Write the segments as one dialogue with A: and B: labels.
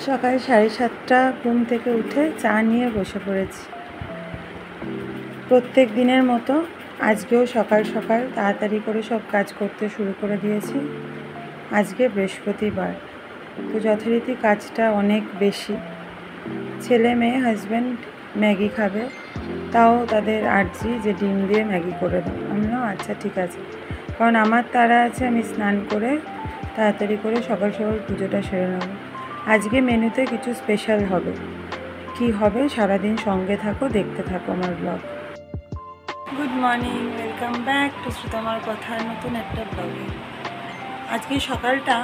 A: সকাল 7:30 ঘুম থেকে উঠে চা নিয়ে বসে পড়েছি। প্রত্যেক দিনের মতো আজকেও সকাল সকাল তাড়াতাড়ি করে সব কাজ করতে শুরু করে দিয়েছি। আজকে বৃহস্পতিবার, তো যথারীতি কাজটা অনেক বেশি। ছেলে মেয়ে হাজব্যান্ড ম্যাগি খাবে, তাও তাদের আর্জি যে ডিম দিয়ে ম্যাগি করে দাও। আমি বললাম আচ্ছা ঠিক আছে, কারণ আমার তাড়া আছে, আমি স্নান করে তাড়াতাড়ি করে সকাল সকাল পুজোটা সেরে নেব। আজকে মেনুতে কিছু স্পেশাল হবে, কি হবে সারাদিন সঙ্গে থাকো, দেখতে থাকো আমার blog. Good morning, welcome back to শ্রুতমার কথা, নতুন একটা ব্লগে। আজকে সকালটা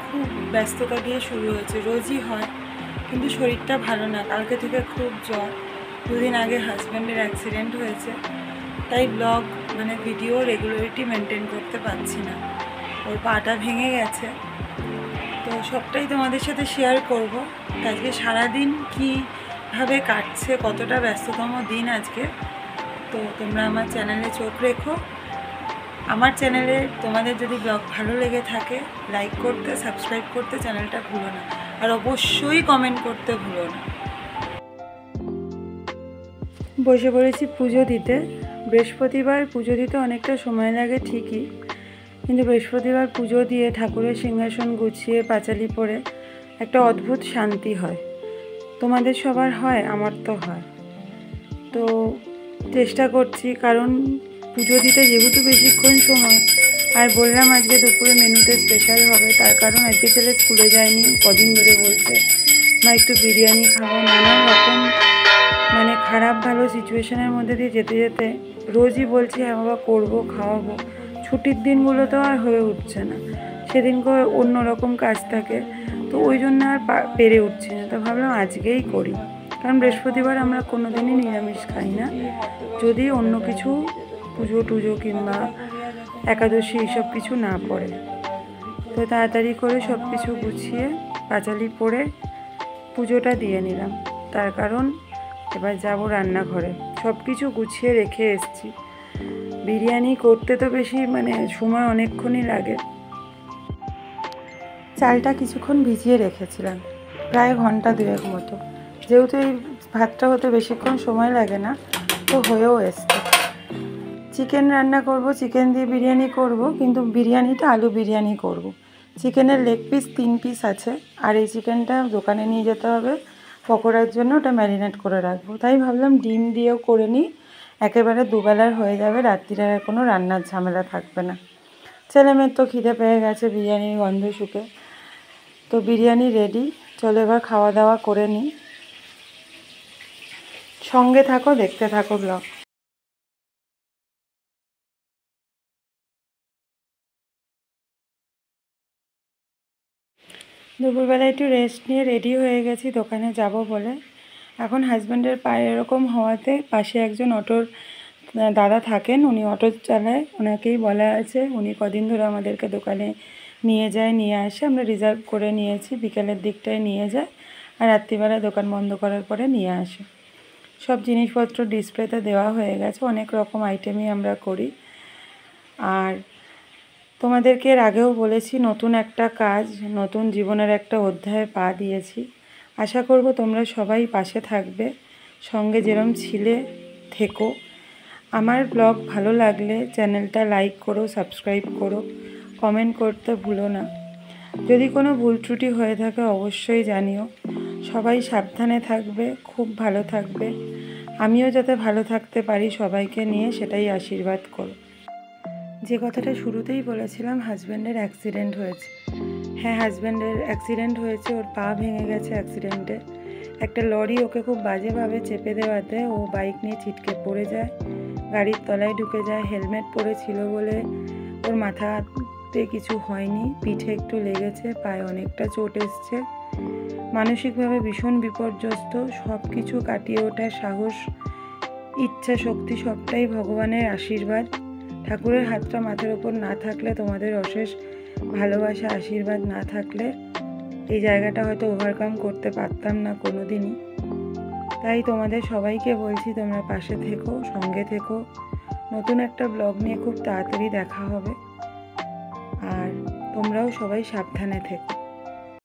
A: খুব ব্যস্ততা দিয়ে শুরু হয়েছে, রোজই হয়, কিন্তু শরীরটা ভালো না। কালকে থেকে খুব জ্বর, দুদিন আগে হাজব্যান্ডের অ্যাক্সিডেন্ট হয়েছে, তাই ব্লগ ভিডিও রেগুলারিটি মেনটেন করতে পারছি না। ওর পাটা ভেঙে গেছে, তো সবটাই তোমাদের সাথে শেয়ার করব। আজকে সারাদিন কীভাবে কাটছে, কতটা ব্যস্ততম দিন আজকে, তো তোমরা আমার চ্যানেলে চোখ রেখো। আমার চ্যানেলে তোমাদের যদি ব্লগ ভালো লেগে থাকে, লাইক করতে, সাবস্ক্রাইব করতে চ্যানেলটা ভুলো না, আর অবশ্যই কমেন্ট করতে ভুলো না। বসে পড়েছি পুজো দিতে। বৃহস্পতিবার পুজো দিতে অনেকটা সময় লাগে ঠিকই, কিন্তু বৃহস্পতিবার পুজো দিয়ে ঠাকুরের সিংহাসন গুছিয়ে পাঁচালি পরে একটা অদ্ভুত শান্তি হয়। তোমাদের সবার হয়, আমার তো হয়। তো চেষ্টা করছি, কারণ পুজো দিতে যেহেতু বেশিক্ষণ সময়, আর বললাম আজকে দুপুরে মেনুতে স্পেশাল হবে, তার কারণ আজকে ছেলে স্কুলে যায়নি, কদিন ধরে বলছে মা একটু বিরিয়ানি খাবো। নানান রকম খারাপ ভালো সিচুয়েশনের মধ্যে দিয়ে যেতে যেতে রোজই বলছি হ্যাঁ বাবা করবো, খাওয়াবো। ছুটির দিনগুলো তো আর হয়ে উঠছে না, সেদিনকে অন্য রকম কাজ থাকে, তো ওই জন্য আর পেরে উঠছি না। তো ভাবলাম আজকেই করি, কারণ বৃহস্পতিবার আমরা কোনো দিনই নিরামিষ খাই না, যদি অন্য কিছু পুজো টুজো কিংবা একাদশী এইসব কিছু না পড়ে। তো তাড়াতাড়ি করে সব কিছু গুছিয়ে পাঁচালি পরে পুজোটা দিয়ে নিলাম। তার কারণ এবার যাব রান্নাঘরে, সব কিছু গুছিয়ে রেখে এসেছি। বিরিয়ানি করতে তো বেশি সময় অনেকক্ষণই লাগে। চালটা কিছুক্ষণ ভিজিয়ে রেখেছিলাম, প্রায় ঘন্টা দুয়েক মতো। যেহেতু এই ভাতটা হতে বেশিক্ষণ সময় লাগে না, তো হয়েও এসছে। চিকেন রান্না করব, চিকেন দিয়ে বিরিয়ানি করব, কিন্তু বিরিয়ানিটা আলু বিরিয়ানি করব। চিকেনের লেগ পিস 3 পিস আছে, আর এই চিকেনটা দোকানে নিয়ে যেতে হবে পকোড়ার জন্য, ওটা ম্যারিনেট করে রাখবো। তাই ভাবলাম ডিম দিয়েও করে নিই, একেবারে দুবেলার হয়ে যাবে, রাত্রিরে আর কোনো রান্নার ঝামেলা থাকবে না। ছেলেমেয়ের তো খিদে পেয়ে গেছে বিরিয়ানির গন্ধ শুকে, তো বিরিয়ানি রেডি। চলো এবার খাওয়া দাওয়া করে নিই, সঙ্গে থাকো, দেখতে থাকো ব্লগ। দুপুরবেলা একটু রেস্ট নিয়ে রেডি হয়ে গেছি দোকানে যাব বলে। এখন হাজব্যান্ডের পায়ে এরকম হওয়াতে পাশে একজন অটোর দাদা থাকেন, উনি অটো চালায়, ওনাকেই বলা আছে, উনি কদিন ধরে আমাদেরকে দোকানে নিয়ে যায়, নিয়ে আসে। আমরা রিজার্ভ করে নিয়েছি, বিকেলের দিকটায় নিয়ে যায়, আর রাত্রিবেলা দোকান বন্ধ করার পরে নিয়ে আসে। সব জিনিসপত্র ডিসপ্লেতে দেওয়া হয়ে গেছে, অনেক রকম আইটেমই আমরা করি। আর তোমাদেরকে এর আগেও বলেছি, নতুন একটা কাজ, নতুন জীবনের একটা অধ্যায়ে পা দিয়েছি। আশা করব তোমরা সবাই পাশে থাকবে, সঙ্গে যেরম ছিলে থেকো। আমার ব্লগ ভালো লাগলে চ্যানেলটা লাইক করো, সাবস্ক্রাইব করো, কমেন্ট করতে ভুলো না। যদি কোনো ভুল ত্রুটি হয়ে থাকে অবশ্যই জানিও। সবাই সাবধানে থাকবে, খুব ভালো থাকবে, আমিও যাতে ভালো থাকতে পারি সবাইকে নিয়ে, সেটাই আশীর্বাদ করো। যে কথাটা শুরুতেই বলেছিলাম, হাজব্যান্ডের অ্যাক্সিডেন্ট হয়েছে। হ্যাঁ, হাজব্যান্ডের অ্যাক্সিডেন্ট হয়েছে, ওর পা ভেঙে গেছে অ্যাক্সিডেন্টে। একটা লরি ওকে খুব বাজেভাবে চেপে দেওয়াতে ও বাইক নিয়ে ছিটকে পড়ে যায়, গাড়ির তলায় ঢুকে যায়। হেলমেট পরেছিল বলে ওর মাথাতে কিছু হয়নি, পিঠে একটু লেগেছে, পায়ে অনেকটা চোট এসছে। মানসিকভাবে ভীষণ বিপর্যস্ত। সব কিছু কাটিয়ে ওঠার সাহস, ইচ্ছা শক্তি সবটাই ভগবানের আশীর্বাদ। ঠাকুরের হাতটা মাথার ওপর না থাকলে, তোমাদের অশেষ ভালোবাসা আশীর্বাদ না থাকলে এই জায়গাটা হয়তো ওভারকাম করতে পারতাম না কোনো দিনই। তাই তোমাদের সবাইকে বলছি, তোমরা পাশে থেকো, সঙ্গে থেকো। নতুন একটা ব্লগ নিয়ে খুব তাড়াতাড়ি দেখা হবে, আর তোমরাও সবাই সাবধানে থেকো।